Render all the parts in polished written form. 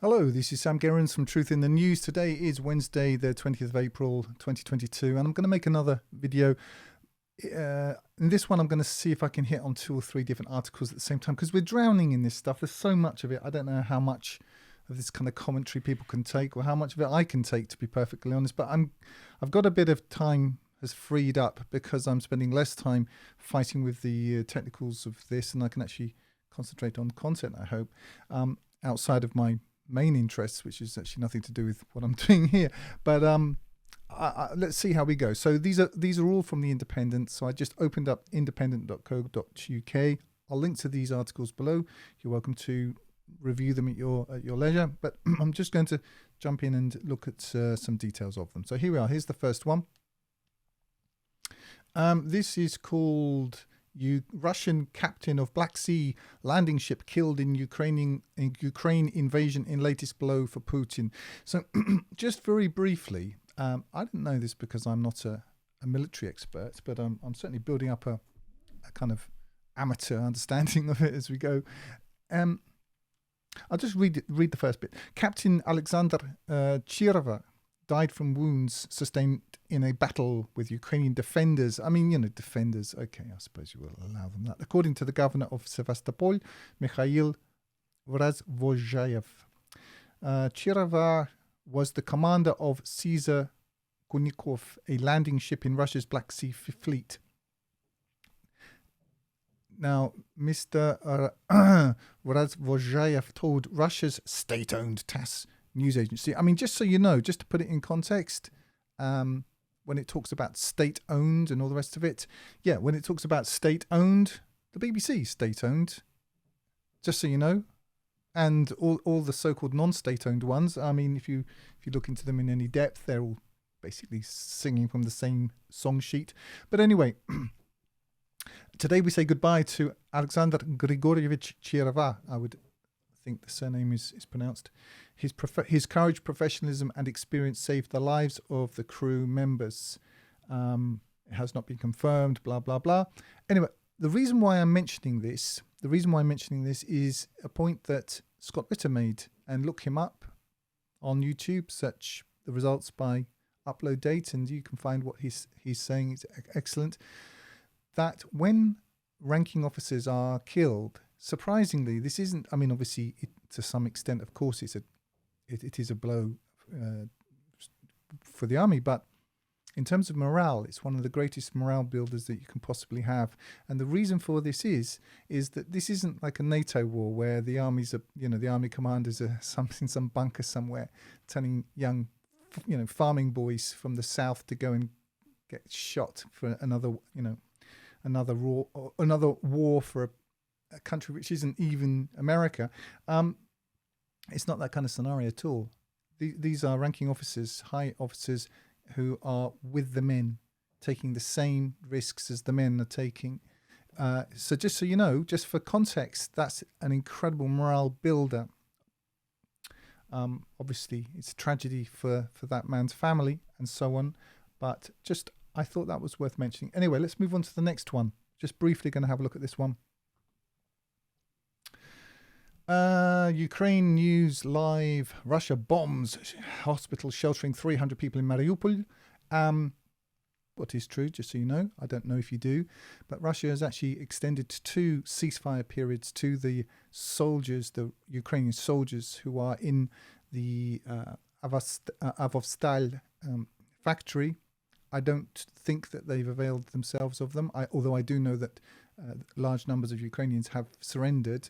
Hello, this is Sam Gerrans from Truth in the News. Today is Wednesday, the 20th of April, 2022, and I'm going to make another video. In this one, I'm going to see if I can hit on 2 or 3 different articles at the same time, because we're drowning in this stuff. There's so much of it. I don't know how much of this kind of commentary people can take, or how much of it I can take, to be perfectly honest. But I've got a bit of time has freed up because I'm spending less time fighting with the technicals of this, and I can actually concentrate on content, I hope, outside of my main interests, which is actually nothing to do with what I'm doing here. But let's see how we go. So these are all from the Independent. So I just opened up independent.co.uk. I'll link to these articles below. You're welcome to review them at your leisure. But I'm just going to jump in and look at some details of them. So here we are. Here's the first one. This is called Russian captain of Black Sea landing ship killed in Ukraine invasion in latest blow for Putin. So just very briefly, I didn't know this because I'm not a military expert, but I'm certainly building up a kind of amateur understanding of it as we go. I'll just read the first bit. Captain Alexander Chirova died from wounds sustained in a battle with Ukrainian defenders. I mean, defenders. Okay, I suppose you will allow them that. According to the governor of Sevastopol, Mikhail Vrazvozhayev, Chirova was the commander of Caesar Kunikov, a landing ship in Russia's Black Sea Fleet. Now, Mr. Vrazvozhayev told Russia's state-owned TASS news agency. I mean, just so you know, just to put it in context, when it talks about state-owned and all the rest of it, yeah, when it talks about state-owned, the BBC state-owned, just so you know, and all the so-called non-state-owned ones. I mean, if you look into them in any depth, they're all basically singing from the same song sheet. But anyway, today we say goodbye to Alexander Grigorievich Chirova. I would think the surname is pronounced. His courage, professionalism and experience saved the lives of the crew members. It has not been confirmed, blah, blah, blah. Anyway, the reason why I'm mentioning this is a point that Scott Ritter made, and look him up on YouTube, search the results by upload date, and you can find what he's saying is excellent. That when ranking officers are killed, surprisingly, this isn't, I mean, obviously, to some extent, of course, it is a blow for the army, but in terms of morale, it's one of the greatest morale builders that you can possibly have. And the reason for this is that this isn't like a NATO war where the armies are, the army commanders are in some bunker somewhere telling young, farming boys from the south to go and get shot for another war for a country which isn't even America. It's not that kind of scenario at all. These are ranking officers, high officers, who are with the men, taking the same risks as the men are taking. So just so you know, just for context, that's an incredible morale builder. Obviously, it's a tragedy for that man's family and so on, but I thought that was worth mentioning. Anyway, let's move on to the next one. Just briefly going to have a look at this one. Ukraine News Live. Russia bombs hospital sheltering 300 people in Mariupol. What is true, just so you know. I don't know if you do. But Russia has actually extended 2 ceasefire periods to the soldiers, the Ukrainian soldiers who are in the Azovstal factory. I don't think that they've availed themselves of them, although I do know that large numbers of Ukrainians have surrendered.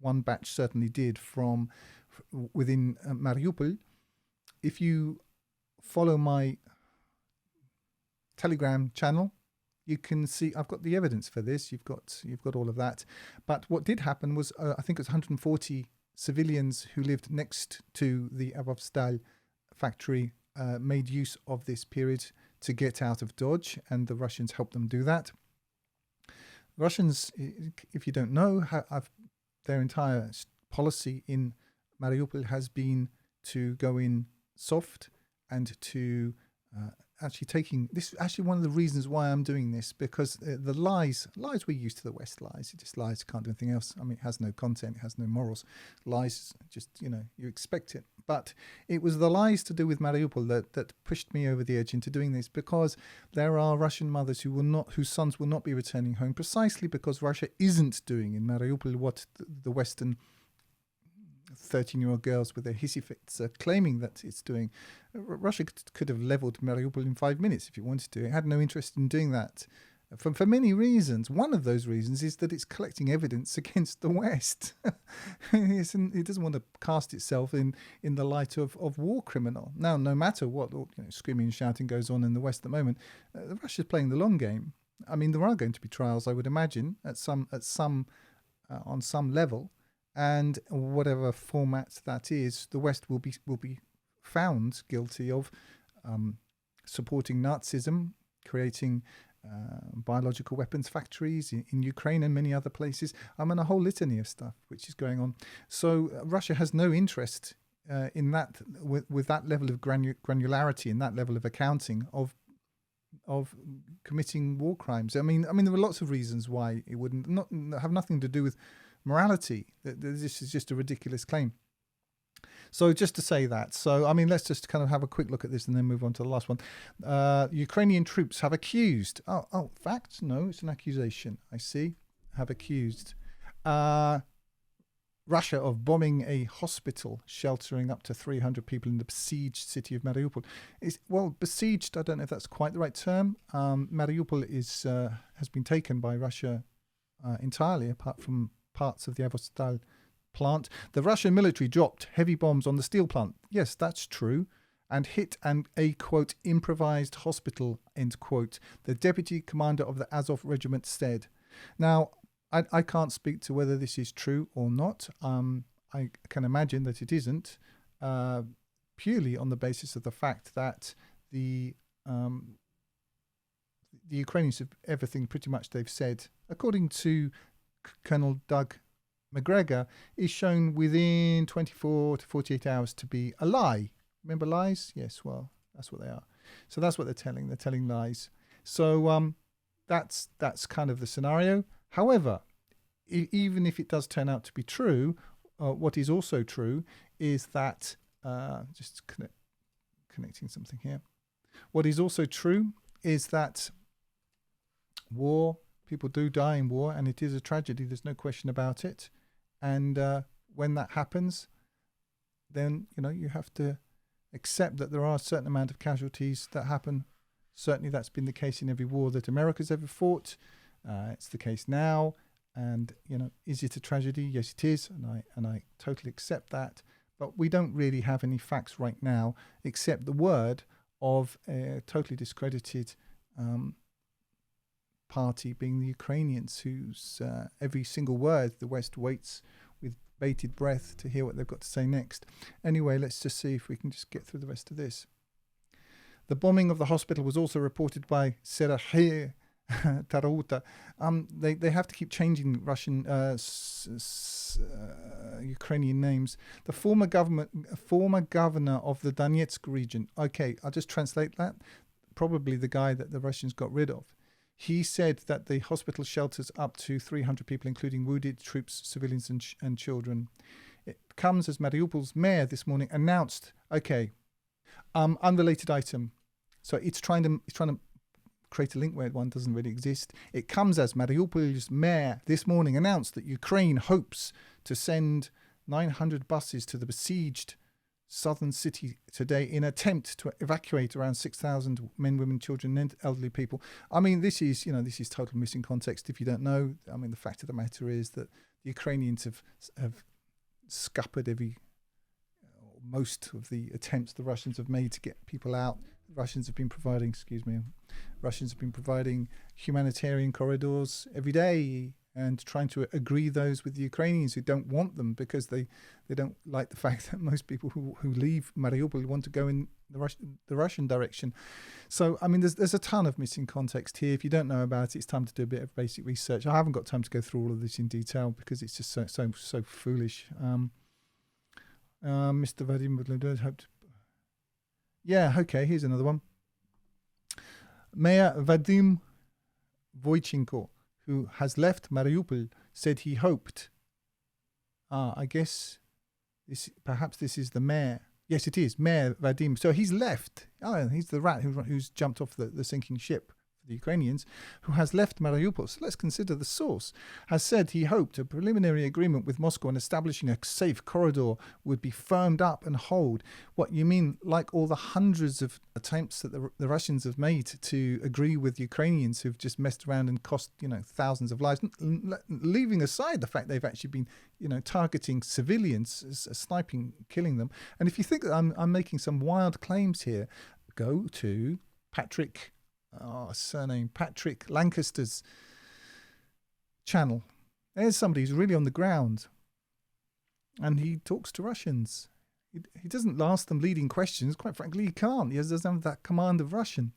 One batch certainly did from within Mariupol. If you follow my Telegram channel, you can see I've got the evidence for this. You've got all of that. But what did happen was I think it was 140 civilians who lived next to the Azovstal factory made use of this period to get out of Dodge, and the Russians helped them do that. Russians, if you don't know, their entire policy in Mariupol has been to go in soft and to actually taking this is actually one of the reasons why I'm doing this, because the lies we're used to, the West lies, it just lies, can't do anything else. I mean, it has no content, it has no morals. Lies, just, you expect it. But it was the lies to do with Mariupol that pushed me over the edge into doing this, because there are Russian mothers whose sons will not be returning home, precisely because Russia isn't doing in Mariupol what the Western 13-year-old girls with their hissy fits are claiming that it's doing. Russia could have leveled Mariupol in 5 minutes if it wanted to. It had no interest in doing that for many reasons. One of those reasons is that it's collecting evidence against the West. It doesn't want to cast itself in the light of war criminal. Now, no matter what screaming and shouting goes on in the West at the moment, Russia's playing the long game. I mean, there are going to be trials, I would imagine, on some level. And whatever format that is, the West will be found guilty of supporting Nazism, creating biological weapons factories in Ukraine and many other places. I mean, a whole litany of stuff which is going on. So Russia has no interest in that, with that level of granularity and that level of accounting of committing war crimes. I mean, there are lots of reasons why it wouldn't have nothing to do with morality. This is just a ridiculous claim. So just to say that. So, I mean, let's just kind of have a quick look at this and then move on to the last one. Ukrainian troops have accused. Oh, fact? No, it's an accusation. I see. Have accused Russia of bombing a hospital sheltering up to 300 people in the besieged city of Mariupol. Besieged, I don't know if that's quite the right term. Mariupol has been taken by Russia entirely, apart from parts of the Azovstal plant. The Russian military dropped heavy bombs on the steel plant. Yes, that's true. And hit a, quote, improvised hospital, end quote, the deputy commander of the Azov regiment said. Now, I can't speak to whether this is true or not. I can imagine that it isn't, purely on the basis of the fact that the Ukrainians have everything pretty much they've said, according to Colonel Doug McGregor, is shown within 24 to 48 hours to be a lie. Remember lies? Yes, well, that's what they are. So that's what they're telling. They're telling lies. So that's kind of the scenario. However, even if it does turn out to be true, what is also true is that, just connecting something here. What is also true is that war, people do die in war, and it is a tragedy. There's no question about it. And when that happens, then, you have to accept that there are a certain amount of casualties that happen. Certainly that's been the case in every war that America's ever fought. It's the case now. And, is it a tragedy? Yes, it is. And I totally accept that. But we don't really have any facts right now, except the word of a totally discredited party, being the Ukrainians, whose every single word the West waits with bated breath to hear what they've got to say next. Anyway, let's just see if we can just get through the rest of this. The bombing of the hospital was also reported by Serhiy Tarouta. They have to keep changing Russian Ukrainian names. The former governor of the Donetsk region. Okay, I'll just translate that. Probably the guy that the Russians got rid of. He said that the hospital shelters up to 300 people, including wounded troops, civilians, and children. It comes as Mariupol's mayor this morning announced. Okay, unrelated item. So it's trying to create a link where one doesn't really exist. It comes as Mariupol's mayor this morning announced that Ukraine hopes to send 900 buses to the besieged southern city today in attempt to evacuate around 6,000 men, women, children, and elderly people. I mean, this is total missing context if you don't know. I mean, the fact of the matter is that the Ukrainians have scuppered most of the attempts the Russians have made to get people out. Russians have been providing humanitarian corridors every day and trying to agree those with the Ukrainians who don't want them, because they don't like the fact that most people who leave Mariupol want to go in the Russian direction. So, I mean, there's a ton of missing context here. If you don't know about it, it's time to do a bit of basic research. I haven't got time to go through all of this in detail because it's just so foolish. Mr. Vadim, yeah, okay, here's another one. Mayor Vadim Voichenko, who has left Mariupol, said he hoped. I guess perhaps this is the mayor. Yes, it is Mayor Vadim. So he's left. Oh, he's the rat who's jumped off the sinking ship. The Ukrainians, who has left Mariupol, so let's consider the source, has said he hoped a preliminary agreement with Moscow on establishing a safe corridor would be firmed up and hold. What you mean, like all the hundreds of attempts that the Russians have made to agree with Ukrainians who've just messed around and cost, thousands of lives, leaving aside the fact they've actually been, targeting civilians, sniping, killing them. And if you think that I'm making some wild claims here, go to Patrick Lancaster's channel. There's somebody who's really on the ground, and he talks to Russians. He doesn't ask them leading questions. Quite frankly, he can't. He doesn't have that command of Russian.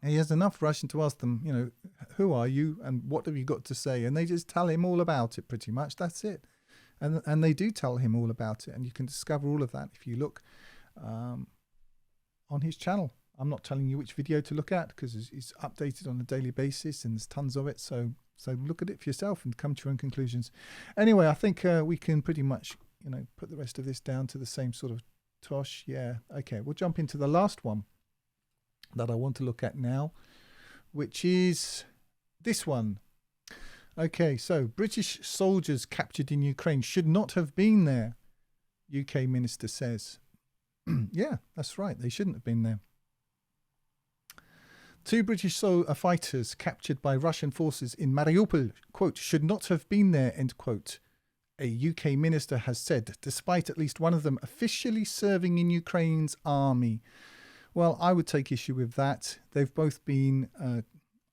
And he has enough Russian to ask them, who are you and what have you got to say? And they just tell him all about it, pretty much. That's it. And they do tell him all about it, and you can discover all of that if you look on his channel. I'm not telling you which video to look at because it's updated on a daily basis and there's tons of it. So look at it for yourself and come to your own conclusions. Anyway, I think we can pretty much, put the rest of this down to the same sort of tosh. Yeah. Okay. We'll jump into the last one that I want to look at now, which is this one. Okay. So British soldiers captured in Ukraine should not have been there, UK minister says. Yeah, that's right. They shouldn't have been there. 2 British fighters captured by Russian forces in Mariupol, quote, should not have been there, end quote, a UK minister has said, despite at least one of them officially serving in Ukraine's army. Well, I would take issue with that. They've both been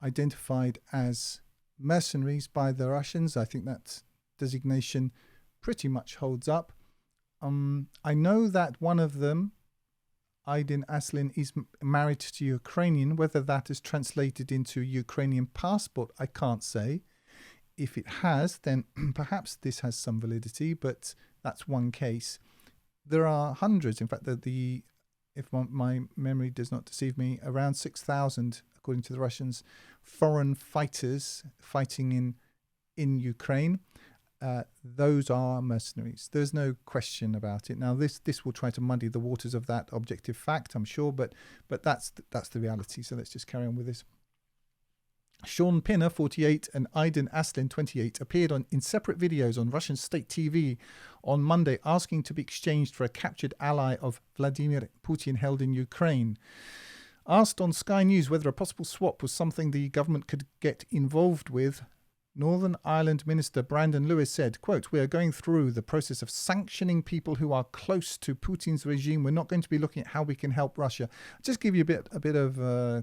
identified as mercenaries by the Russians. I think that designation pretty much holds up. I know that one of them, Aydin Aslin, is married to Ukrainian. Whether that is translated into Ukrainian passport, I can't say. If it has, then perhaps this has some validity, but that's one case. There are hundreds. In fact, if my memory does not deceive me, around 6,000, according to the Russians, foreign fighters fighting in Ukraine. Those are mercenaries. There's no question about it. Now, this will try to muddy the waters of that objective fact, I'm sure, but that's the reality. So let's just carry on with this. Sean Pinner, 48, and Aydin Aslin, 28, appeared in separate videos on Russian state TV on Monday, asking to be exchanged for a captured ally of Vladimir Putin held in Ukraine. Asked on Sky News whether a possible swap was something the government could get involved with, Northern Ireland Minister Brandon Lewis said, quote, we are going through the process of sanctioning people who are close to Putin's regime. We're not going to be looking at how we can help Russia. I'll just give you a bit of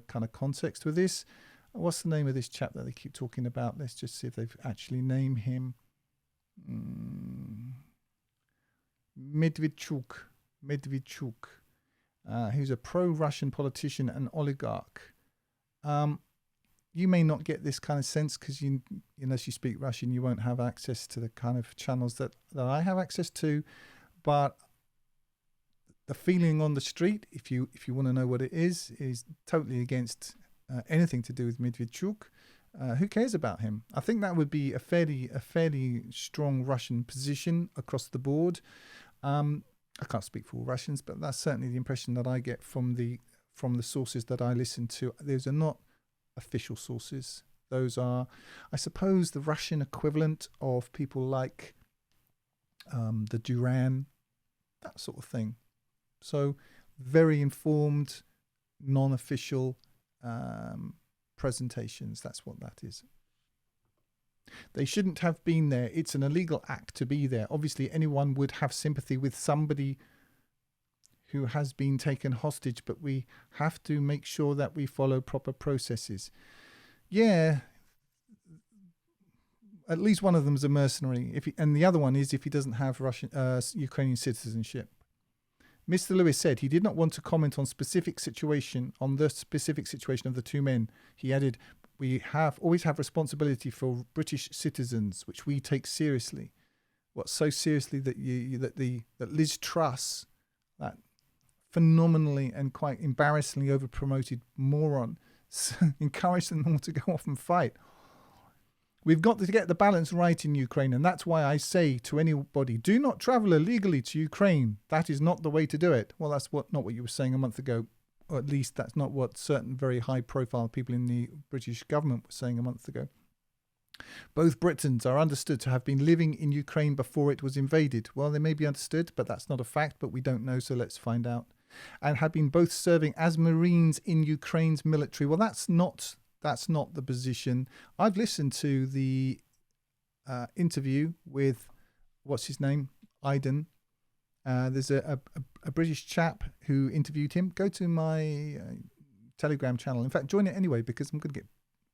kind of context with this. What's the name of this chap that they keep talking about? Let's just see if they've actually named him. Medvedchuk. He's a pro-Russian politician and oligarch. You may not get this kind of sense because unless you speak Russian, you won't have access to the kind of channels that I have access to. But the feeling on the street, if you want to know what it is totally against anything to do with Medvedchuk. Who cares about him? I think that would be a fairly strong Russian position across the board. I can't speak for all Russians, but that's certainly the impression that I get from the sources that I listen to. Those are not official sources. Those are, I suppose, the Russian equivalent of people like the Duran, that sort of thing. So very informed, non-official presentations. That's what that is. They shouldn't have been there. It's an illegal act to be there. Obviously, anyone would have sympathy with somebody who has been taken hostage, but we have to make sure that we follow proper processes. Yeah, at least one of them is a mercenary, and the other one is if he doesn't have Ukrainian citizenship. Mr. Lewis said he did not want to comment on the specific situation of the two men. He added, we always have responsibility for British citizens, which we take seriously. What, so seriously that that Liz Truss, that phenomenally and quite embarrassingly overpromoted moron, encourage them all to go off and fight. We've got to get the balance right in Ukraine, and that's why I say to anybody, do not travel illegally to Ukraine. That is not the way to do it. Well, that's not what you were saying a month ago, or at least that's not what certain very high-profile people in the British government were saying a month ago. Both Britons are understood to have been living in Ukraine before it was invaded. Well, they may be understood, but that's not a fact, but we don't know, so let's find out. And had been both serving as Marines in Ukraine's military. Well, that's not the position. I've listened to the interview with, what's his name? Aiden. There's a British chap who interviewed him. Go to my Telegram channel. In fact, join it anyway, because I'm going to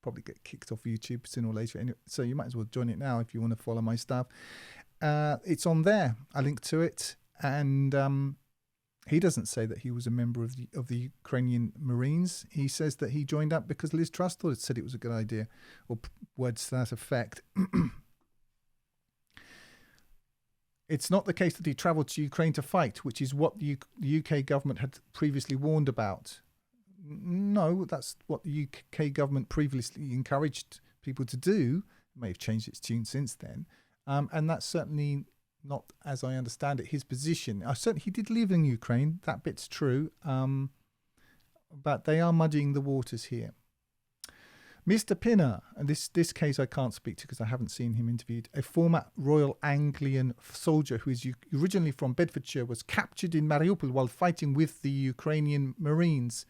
probably get kicked off YouTube sooner or later. Anyway, so you might as well join it now if you want to follow my stuff. It's on there. I link to it. And he doesn't say that he was a member of the Ukrainian Marines. He says that he joined up because Liz Truss thought it said it was a good idea, or words to that effect. It's not the case that he travelled to Ukraine to fight, which is what the UK government had previously warned about. No, that's what the UK government previously encouraged people to do. It may have changed its tune since then. And that's certainly not, as I understand it, his position. He did live in Ukraine. That bit's true. But they are muddying the waters here. Mr. Pinner, and this case I can't speak to because I haven't seen him interviewed, a former Royal Anglian soldier who is originally from Bedfordshire, was captured in Mariupol while fighting with the Ukrainian Marines.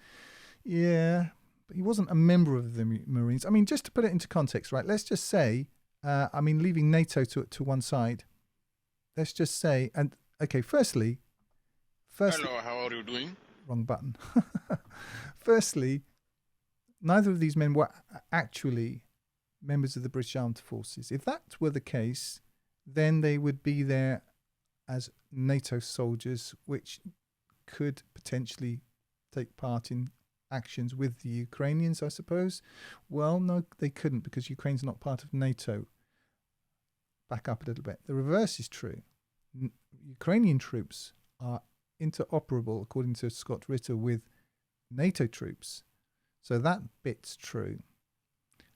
Yeah, but he wasn't a member of the Marines. I mean, just to put it into context, right, let's just say, leaving NATO to one side, let's just say, and okay, firstly, hello, how are you doing? Wrong button. Firstly, neither of these men were actually members of the British Armed Forces. If that were the case, then they would be there as NATO soldiers, which could potentially take part in actions with the Ukrainians, I suppose. Well, no, they couldn't, because Ukraine's not part of NATO. Back up a little bit. The reverse is true. Ukrainian troops are interoperable, according to Scott Ritter, with NATO troops. So that bit's true.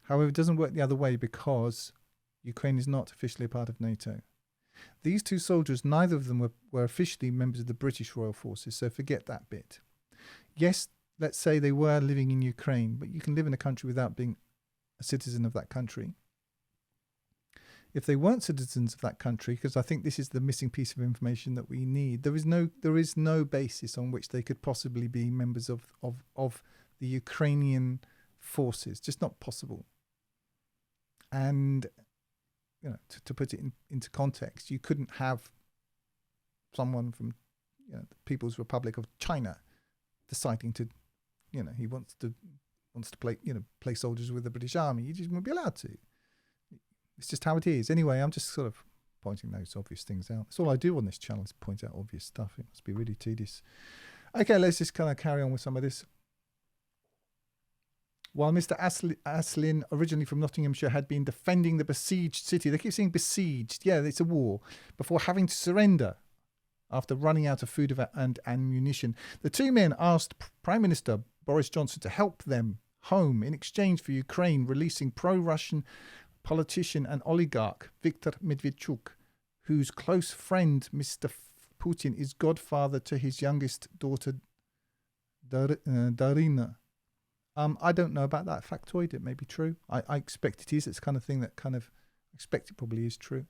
However, it doesn't work the other way, because Ukraine is not officially a part of NATO. These two soldiers, neither of them were officially members of the British Royal Forces, so forget that bit. Yes, let's say they were living in Ukraine, but you can live in a country without being a citizen of that country. If they weren't citizens of that country, because I think this is the missing piece of information that we need, there is no basis on which they could possibly be members of the Ukrainian forces. Just not possible. And to put it into context, you couldn't have someone from the People's Republic of China deciding to, he wants to play soldiers with the British Army. You just wouldn't be allowed to. It's just how it is. Anyway, I'm just sort of pointing those obvious things out. That's all I do on this channel, is point out obvious stuff. It must be really tedious. Okay, let's just kind of carry on with some of this. While Mr. Aslin, originally from Nottinghamshire, had been defending the besieged city. They keep saying besieged. Yeah, it's a war. Before having to surrender after running out of food and ammunition. The two men asked Prime Minister Boris Johnson to help them home in exchange for Ukraine releasing pro-Russian politician and oligarch Viktor Medvedchuk, whose close friend Mr. Putin is godfather to his youngest daughter Darina. I don't know about that factoid. It may be true. I expect it is. It's the kind of thing that I expect it probably is true,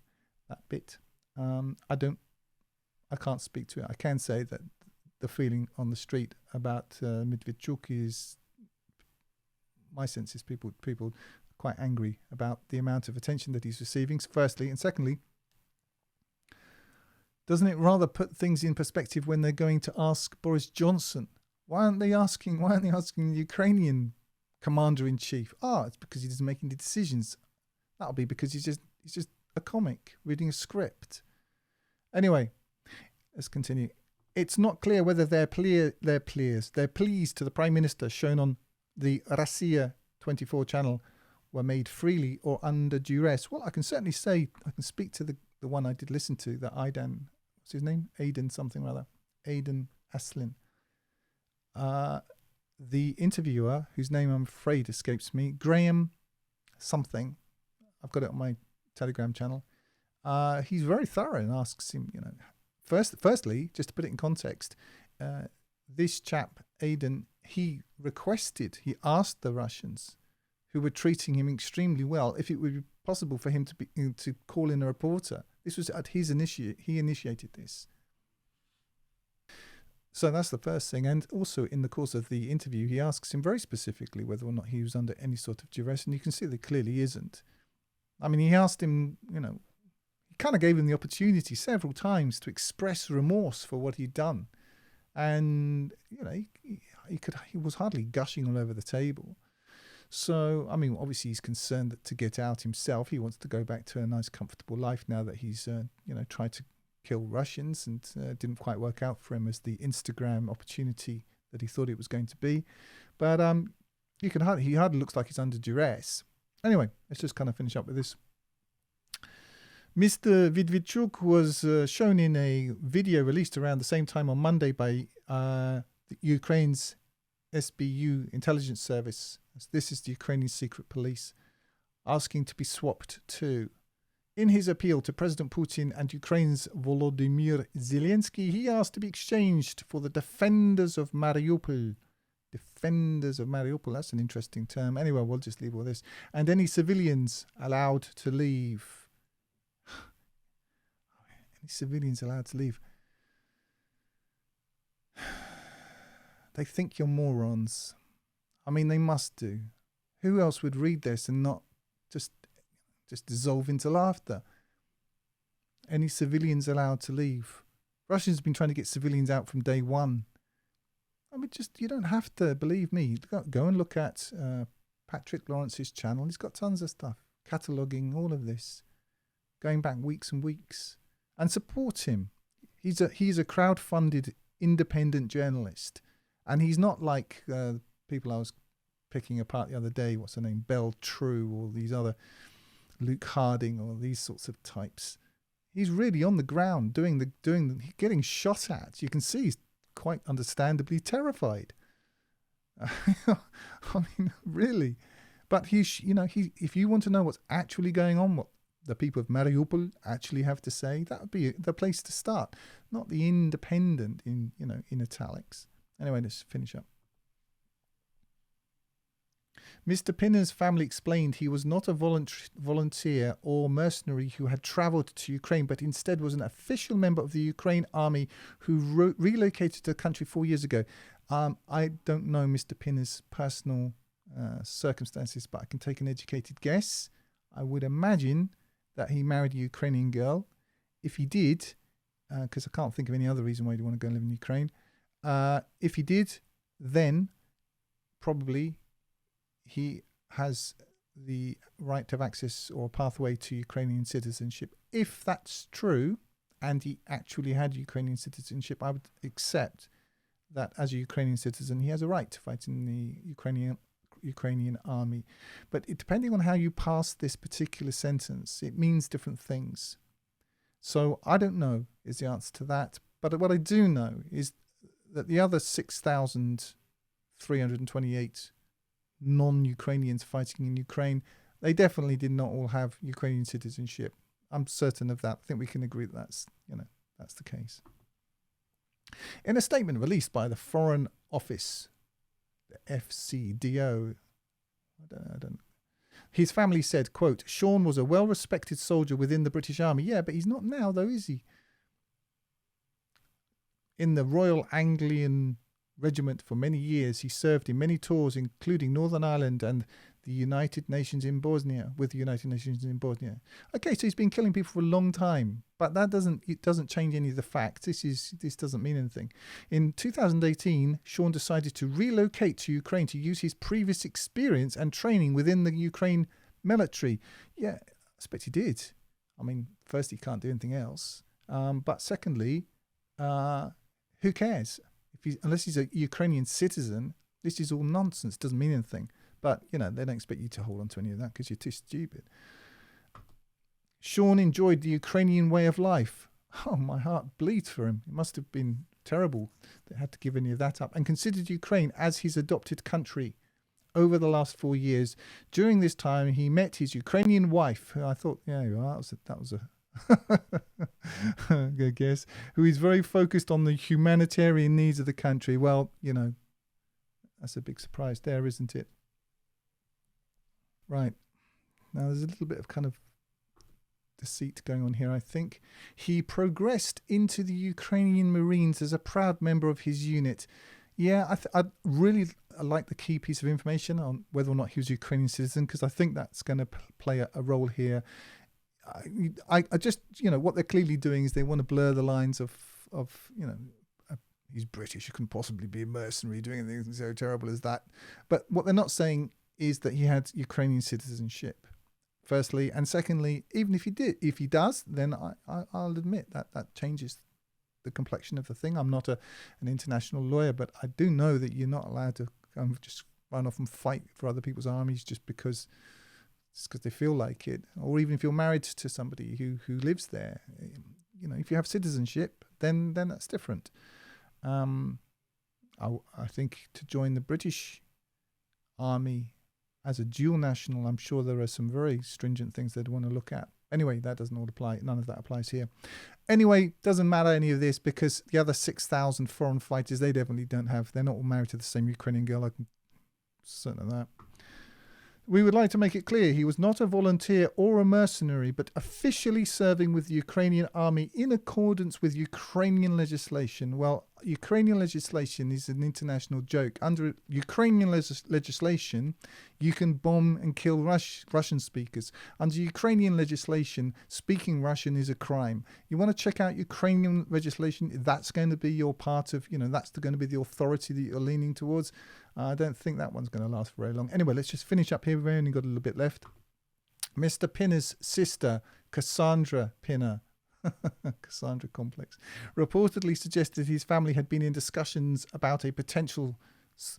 that bit. I can't speak to it. I can say that the feeling on the street about Medvedchuk is, my sense is people quite angry about the amount of attention that he's receiving, firstly, and secondly, doesn't it rather put things in perspective when they're going to ask Boris Johnson? Why aren't they asking the Ukrainian commander-in-chief? It's because he doesn't make any decisions. That'll be because he's just a comic reading a script. Anyway, let's continue. It's not clear whether they're pleased to the Prime Minister shown on the Russia 24 channel were made freely or under duress. Well, I can certainly say, I can speak to the one I did listen to, the Aidan, what's his name? Aiden something rather. Aiden Aslin. the interviewer, whose name I'm afraid escapes me, Graham something, I've got it on my Telegram channel, he's very thorough and asks him, firstly, just to put it in context, this chap, Aiden, he asked the Russians, who were treating him extremely well, if it would be possible for him to call in a reporter. This was at he initiated this. So that's the first thing. And also in the course of the interview, he asks him very specifically whether or not he was under any sort of duress. And you can see that clearly isn't. I mean, he asked him, he kind of gave him the opportunity several times to express remorse for what he'd done. And, he was hardly gushing all over the table. So, I mean, obviously he's concerned that to get out himself, he wants to go back to a nice, comfortable life now that he's, tried to kill Russians and didn't quite work out for him as the Instagram opportunity that he thought it was going to be. But he hardly looks like he's under duress. Anyway, let's just kind of finish up with this. Mr. Vidvichuk was shown in a video released around the same time on Monday by Ukraine's SBU intelligence service. This is the Ukrainian secret police, asking to be swapped too. In his appeal to President Putin and Ukraine's Volodymyr Zelensky, he asked to be exchanged for the defenders of Mariupol. Defenders of Mariupol, that's an interesting term. Anyway, we'll just leave all this. And any civilians allowed to leave. Any civilians allowed to leave. They think you're morons. I mean, they must do. Who else would read this and not just dissolve into laughter? Any civilians allowed to leave? Russians have been trying to get civilians out from day one. I mean, you don't have to believe me. Go and look at Patrick Lawrence's channel. He's got tons of stuff, cataloguing all of this, going back weeks and weeks, and support him. He's a crowd-funded independent journalist, and he's not like people I was picking apart the other day. What's her name? Belle True, or these other Luke Harding, or these sorts of types. He's really on the ground getting shot at. You can see he's quite understandably terrified. I mean, really. But if you want to know what's actually going on, what the people of Mariupol actually have to say, that would be the place to start, not the independent in italics. Anyway, let's finish up. Mr. Pinner's family explained he was not a volunteer or mercenary who had travelled to Ukraine, but instead was an official member of the Ukraine army who relocated to the country 4 years ago. I don't know Mr. Pinner's personal circumstances, but I can take an educated guess. I would imagine that he married a Ukrainian girl. If he did, because I can't think of any other reason why he'd want to go and live in Ukraine. If he did, then probably he has the right to have access or pathway to Ukrainian citizenship. If that's true, and he actually had Ukrainian citizenship, I would accept that as a Ukrainian citizen, he has a right to fight in the Ukrainian army. But depending on how you pass this particular sentence, it means different things. So I don't know is the answer to that. But what I do know is that the other 6,328 non-Ukrainians fighting in Ukraine, they definitely did not all have Ukrainian citizenship. I'm certain of that. I think we can agree that that's the case. In a statement released by the Foreign Office, the FCDO, I don't. His family said, quote, Sean was a well-respected soldier within the British Army. Yeah, but he's not now, though, is he? In the Royal Anglian Regiment for many years, he served in many tours, including Northern Ireland and the United Nations in Bosnia, with the United Nations in Bosnia. Okay, so he's been killing people for a long time, but it doesn't change any of the facts. This doesn't mean anything. In 2018, Sean decided to relocate to Ukraine to use his previous experience and training within the Ukraine military. Yeah, I expect he did. I mean, first, he can't do anything else. But secondly, who cares? Unless he's a Ukrainian citizen, this is all nonsense. Doesn't mean anything. But, they don't expect you to hold on to any of that because you're too stupid. Sean enjoyed the Ukrainian way of life. Oh, my heart bleeds for him. It must have been terrible that he had to give any of that up, and considered Ukraine as his adopted country. Over the last 4 years, during this time, he met his Ukrainian wife, who I thought, yeah, that was a good guess, who is very focused on the humanitarian needs of the country. Well, that's a big surprise there, isn't it? Right. Now, there's a little bit of kind of deceit going on here, I think. He progressed into the Ukrainian Marines as a proud member of his unit. Yeah, I really like the key piece of information on whether or not he was a Ukrainian citizen, because I think that's going to play a role here. I just, what they're clearly doing is they want to blur the lines of he's British, you couldn't possibly be a mercenary doing anything so terrible as that. But what they're not saying is that he had Ukrainian citizenship, firstly. And secondly, even if he does, then I'll admit that changes the complexion of the thing. I'm not an international lawyer, but I do know that you're not allowed to just run off and fight for other people's armies just because they feel like it, or even if you're married to somebody who lives there. If you have citizenship, then that's different. I think to join the British Army as a dual national, I'm sure there are some very stringent things they'd want to look at. Anyway, that doesn't all apply. None of that applies here. Anyway, doesn't matter any of this, because the other 6,000 foreign fighters, they definitely don't have. They're not all married to the same Ukrainian girl. I can certain of that. We would like to make it clear he was not a volunteer or a mercenary, but officially serving with the Ukrainian army in accordance with Ukrainian legislation. Well, Ukrainian legislation is an international joke. Under Ukrainian legislation, you can bomb and kill Russian speakers. Under Ukrainian legislation, speaking Russian is a crime. You want to check out Ukrainian legislation? That's going to be your part of, that's going to be the authority that you're leaning towards. I don't think that one's going to last very long. Anyway, let's just finish up here. We've only got a little bit left. Mr. Pinner's sister, Cassandra Pinner, Cassandra complex, reportedly suggested his family had been in discussions about a potential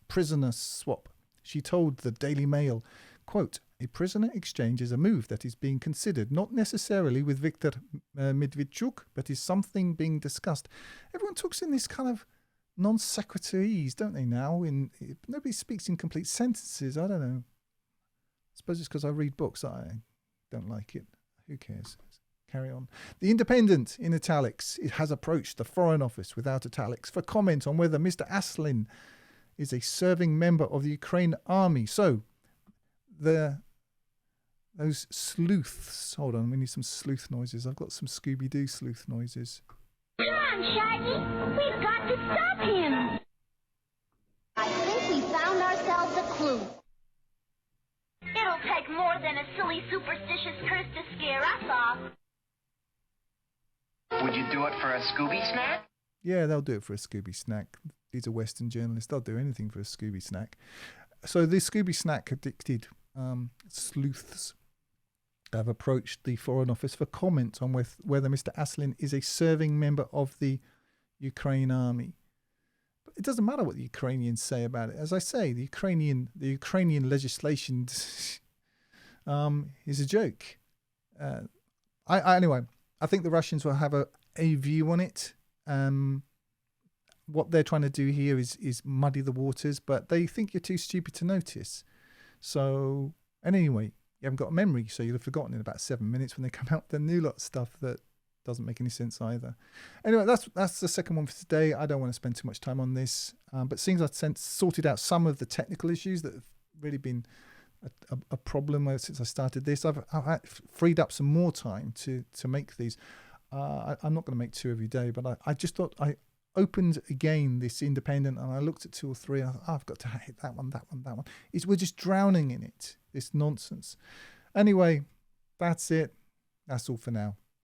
prisoner swap. She told the Daily Mail, quote, "A prisoner exchange is a move that is being considered, not necessarily with Viktor Medvedchuk, but is something being discussed." Everyone talks in this kind of non sequiturese, don't they now? Nobody speaks in complete sentences. I don't know. I suppose it's because I read books. I don't like it. Who cares? Carry on. The Independent, in italics, it has approached the Foreign Office, without italics, for comment on whether Mr. Aslin is a serving member of the Ukraine army. So, those sleuths. Hold on, we need some sleuth noises. I've got some Scooby-Doo sleuth noises. Come on, Shaggy. We've got to stop him. I think we found ourselves a clue. It'll take more than a silly superstitious curse to scare us off. Would you do it for a Scooby snack? Yeah, they'll do it for a Scooby snack. These are Western journalists. They'll do anything for a Scooby snack. So the Scooby snack addicted sleuths have approached the Foreign Office for comment on whether Mr. Aslin is a serving member of the Ukraine army. But it doesn't matter what the Ukrainians say about it. As I say, the Ukrainian legislation is a joke. Anyway, I think the Russians will have a view on it. What they're trying to do here is muddy the waters, but they think you're too stupid to notice. So, and anyway, you haven't got a memory, so you'll have forgotten in about 7 minutes when they come out with a new lot of stuff that doesn't make any sense either. Anyway, that's the second one for today. I don't want to spend too much time on this, but seems I've sorted out some of the technical issues that have really been a problem since I started this. I've freed up some more time to make these. I'm not going to make 2 every day, but I just thought I opened again this Independent and I looked at 2 or 3. I thought, I've got to hit that one. We're just drowning in it. This nonsense. Anyway, that's it. That's all for now.